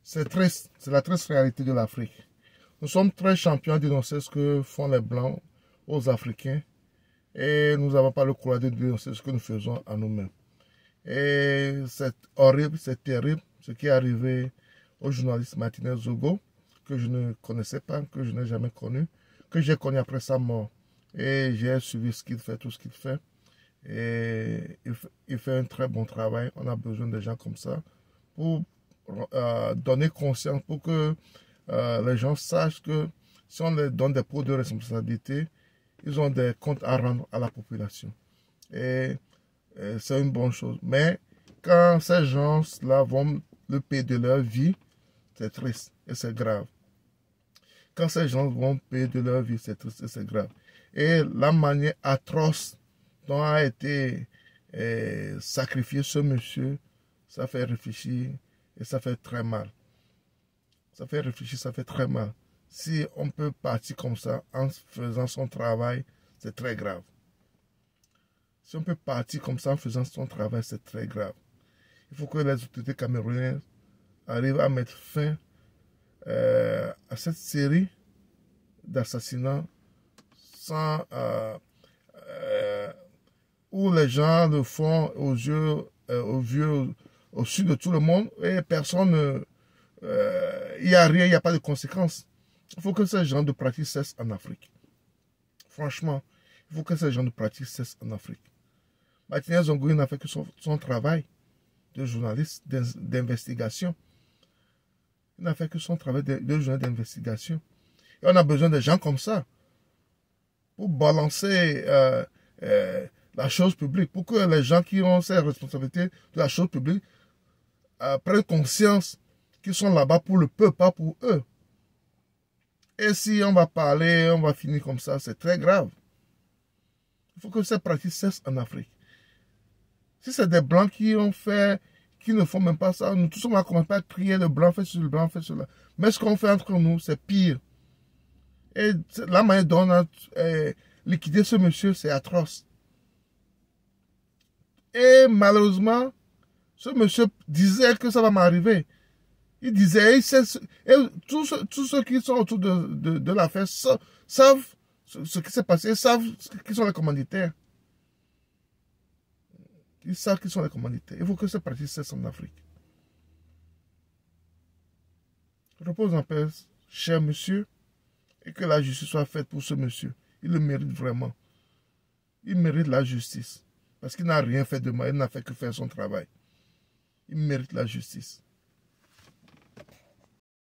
C'est triste, c'est la triste réalité de l'Afrique. Nous sommes très champions à dénoncer ce que font les Blancs aux Africains et nous n'avons pas le courage de dénoncer ce que nous faisons à nous-mêmes. Et c'est horrible, c'est terrible ce qui est arrivé au journaliste Martinez Zogo, que je ne connaissais pas, que je n'ai jamais connu, que j'ai connu après sa mort. Et j'ai suivi ce qu'il fait, tout ce qu'il fait. Et il fait un très bon travail. On a besoin de gens comme ça pour donner conscience, pour que les gens sachent que si on leur donne des pots de responsabilité, ils ont des comptes à rendre à la population. Et c'est une bonne chose. Mais quand ces gens-là vont le payer de leur vie, c'est triste et c'est grave. Quand ces gens vont payer de leur vie, c'est triste et c'est grave. Et la manière atroce dont a été sacrifié ce monsieur, ça fait réfléchir et ça fait très mal. Ça fait réfléchir, ça fait très mal. Si on peut partir comme ça en faisant son travail, c'est très grave. Si on peut partir comme ça en faisant son travail, c'est très grave. Il faut que les autorités camerounaises arrivent à mettre fin à cette série d'assassinats où les gens le font aux yeux, au sud de tout le monde et personne il n'y a rien, il n'y a pas de conséquences. Il faut que ces gens de pratique cessent en Afrique. Franchement, il faut que ces gens de pratique cessent en Afrique. Martinez Zongo n'a fait que son travail de journaliste d'investigation. Il n'a fait que son travail de journaliste d'investigation. Et on a besoin de gens comme ça pour balancer la chose publique, pour que les gens qui ont ces responsabilités de la chose publique prennent conscience qu'ils sont là-bas pour le peuple, pas pour eux. Et si on va parler, on va finir comme ça, c'est très grave. Il faut que ces pratiques cessent en Afrique. Si c'est des Blancs qui ont fait, qui ne font même pas ça, nous tous on va commencer à crier le Blanc fait sur le Blanc fait cela. Mais ce qu'on fait entre nous, c'est pire. Et la manière dont on a liquidé ce monsieur, c'est atroce. Et malheureusement, ce monsieur disait que ça va m'arriver. Il disait, et tous ceux qui sont autour de l'affaire savent ce qui s'est passé, savent qui sont les commanditaires. Ils savent qui sont les commanditaires. Il faut que ce parti cesse en Afrique. Repose en paix, cher monsieur, et que la justice soit faite pour ce monsieur. Il le mérite vraiment. Il mérite la justice. Parce qu'il n'a rien fait de mal, il n'a fait que faire son travail. Il mérite la justice.